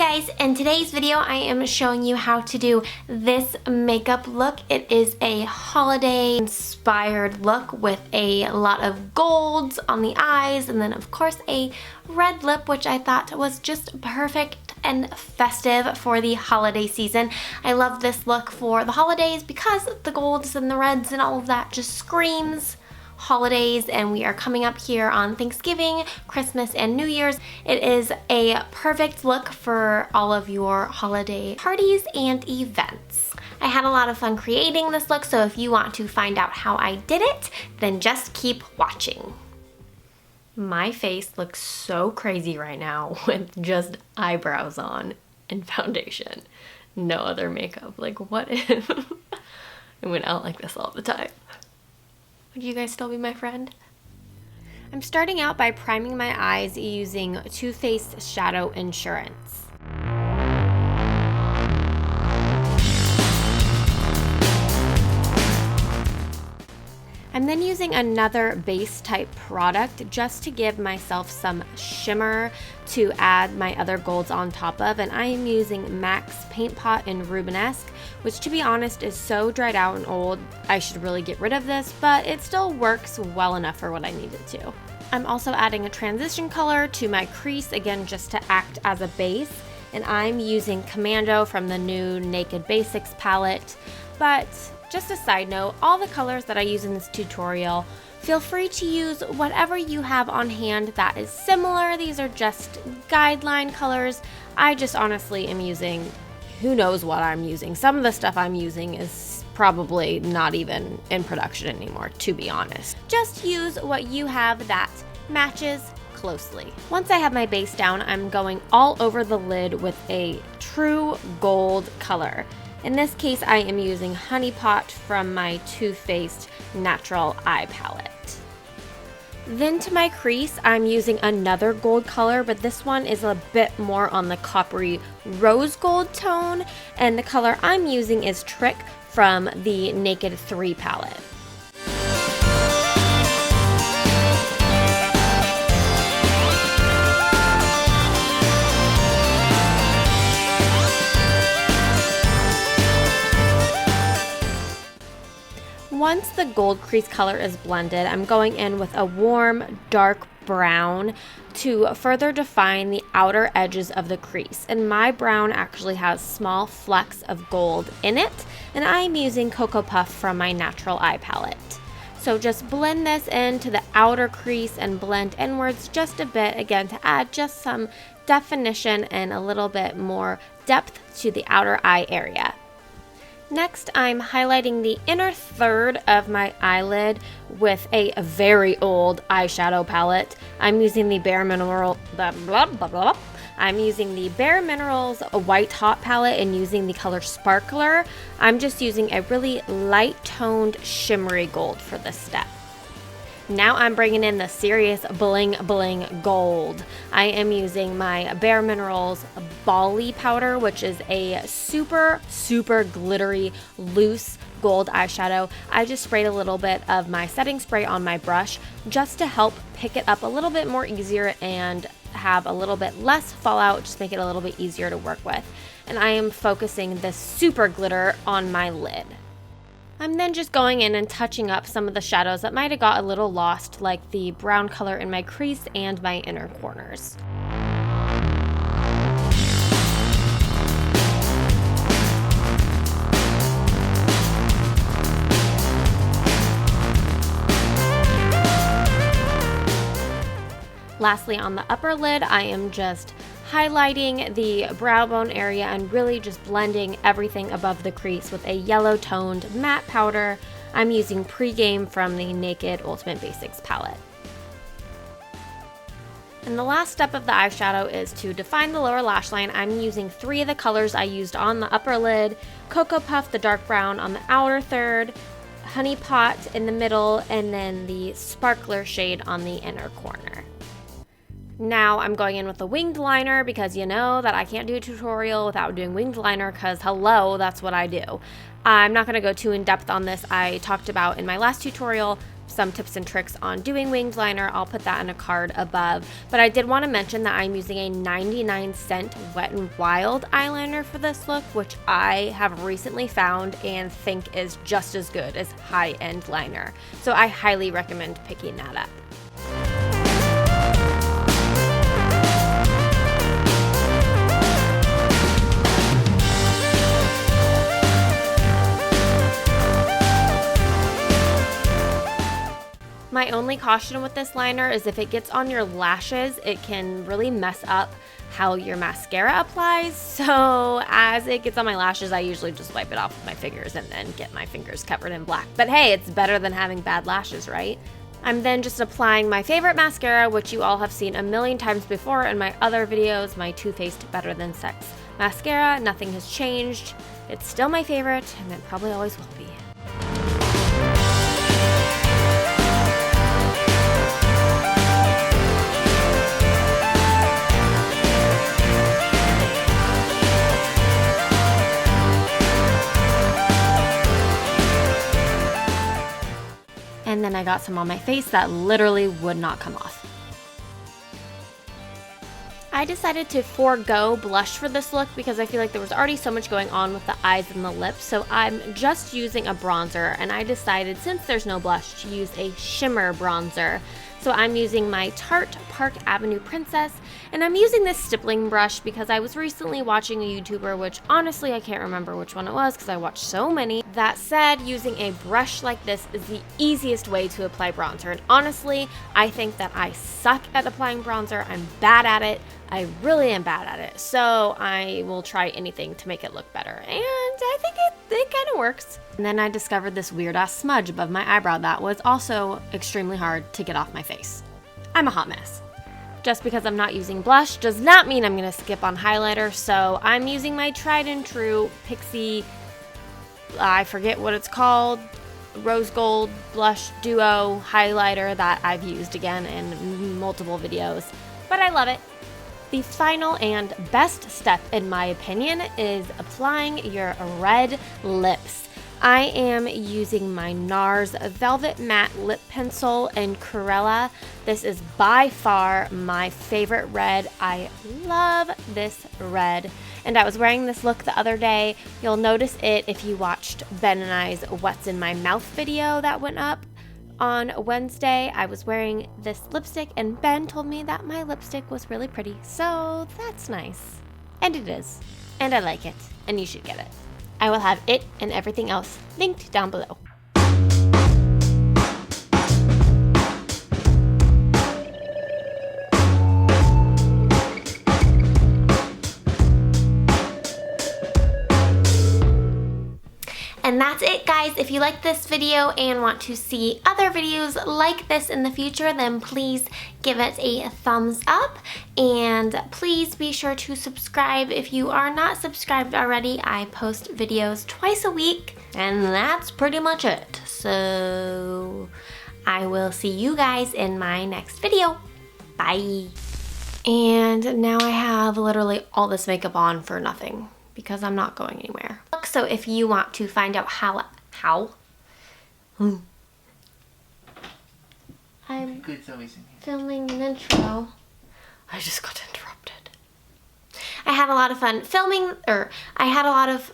guys, in today's video I am showing you how to do this makeup look. It is a holiday inspired look with a lot of golds on the eyes and then of course a red lip, which I thought was just perfect and festive for the holiday season. I love this look for the holidays because the golds and the reds and all of that just screams holidays, and we are coming up here on Thanksgiving, Christmas, and New Year's. It is a perfect look for all of your holiday parties and events. I had a lot of fun creating this look, so if you want to find out how I did it, then just keep watching. My face looks so crazy right now with just eyebrows on and foundation. No other makeup. Like, what if I went out like this all the time? Would you guys still be my friend? I'm starting out by priming my eyes using Too Faced Shadow Insurance. I'm then using another base type product just to give myself some shimmer to add my other golds on top of, and I am using MAC's Paint Pot in Rubenesque, which to be honest is so dried out and old, I should really get rid of this, but it still works well enough for what I need it to. I'm also adding a transition color to my crease, again just to act as a base, and I'm using Commando from the new Naked Basics palette. But just a side note, all the colors that I use in this tutorial, feel free to use whatever you have on hand that is similar. These are just guideline colors. I just honestly am using, who knows what I'm using. Some of the stuff I'm using is probably not even in production anymore, to be honest. Just use what you have that matches closely. Once I have my base down, I'm going all over the lid with a true gold color. In this case, I am using Honey Pot from my Too Faced Natural Eye Palette. Then to my crease, I'm using another gold color, but this one is a bit more on the coppery rose gold tone, and the color I'm using is Trick from the Naked 3 palette. Once the gold crease color is blended, I'm going in with a warm, dark brown to further define the outer edges of the crease. And my brown actually has small flecks of gold in it, and I'm using Cocoa Puff from my Natural Eye Palette. So just blend this into the outer crease and blend inwards just a bit, again to add just some definition and a little bit more depth to the outer eye area. Next, I'm highlighting the inner third of my eyelid with a very old eyeshadow palette. I'm using the Bare Minerals White Hot palette and using the color Sparkler. I'm just using a really light toned shimmery gold for this step. Now I'm bringing in the serious bling bling gold. I am using my Bare Minerals Bali powder, which is a super glittery loose gold eyeshadow. I just sprayed a little bit of my setting spray on my brush just to help pick it up a little bit more easier and have a little bit less fallout, just make it a little bit easier to work with. And I am focusing this super glitter on my lid. I'm then just going in and touching up some of the shadows that might have got a little lost, like the brown color in my crease and my inner corners. Lastly, on the upper lid, I am just highlighting the brow bone area and really just blending everything above the crease with a yellow toned matte powder. I'm using Pregame from the Naked Ultimate Basics palette. And the last step of the eyeshadow is to define the lower lash line. I'm using 3 of the colors I used on the upper lid: Cocoa Puff, the dark brown on the outer third, Honey Pot in the middle, and then the Sparkler shade on the inner corner. Now I'm going in with a winged liner because you know that I can't do a tutorial without doing winged liner because hello, that's what I do. I'm not going to go too in depth on this. I talked about in my last tutorial some tips and tricks on doing winged liner. I'll put that in a card above. But I did want to mention that I'm using a 99-cent Wet n Wild eyeliner for this look, which I have recently found and think is just as good as high-end liner. So I highly recommend picking that up. My only caution with this liner is if it gets on your lashes, it can really mess up how your mascara applies. So as it gets on my lashes, I usually just wipe it off with my fingers and then get my fingers covered in black. But hey, it's better than having bad lashes, right? I'm then just applying my favorite mascara, which you all have seen a million times before in my other videos, my Too Faced Better Than Sex mascara. Nothing has changed. It's still my favorite, and it probably always will be. And then I got some on my face that literally would not come off. I decided to forego blush for this look because I feel like there was already so much going on with the eyes and the lips, so I'm just using a bronzer, and I decided since there's no blush to use a shimmer bronzer. So I'm using my Tarte Park Avenue Princess, and I'm using this stippling brush because I was recently watching a YouTuber, which honestly I can't remember which one it was because I watched so many. That said, using a brush like this is the easiest way to apply bronzer, and honestly, I think that I suck at applying bronzer. I'm bad at it. I really am bad at it, so I will try anything to make it look better, and I think it kind of works. And then I discovered this weird-ass smudge above my eyebrow that was also extremely hard to get off my face. I'm a hot mess. Just because I'm not using blush does not mean I'm going to skip on highlighter, so I'm using my tried and true Pixie, I forget what it's called, Rose Gold Blush Duo highlighter that I've used again in multiple videos, but I love it. The final and best step, in my opinion, is applying your red lips. I am using my NARS Velvet Matte Lip Pencil in Corella. This is by far my favorite red. I love this red. And I was wearing this look the other day. You'll notice it if you watched Ben and I's What's in My Mouth video that went up. On Wednesday, I was wearing this lipstick, and Ben told me that my lipstick was really pretty, so that's nice. And it is. And I like it, and you should get it. I will have it and everything else linked down below. And that's it, guys. If you like this video and want to see other videos like this in the future, then please give it a thumbs up. And please be sure to subscribe if you are not subscribed already. I post videos twice a week, and that's pretty much it. So I will see you guys in my next video. Bye. And now I have literally all this makeup on for nothing, because I'm not going anywhere. So if you want to find out how I'm filming an intro. I just got interrupted. I had a lot of fun filming, I had a lot of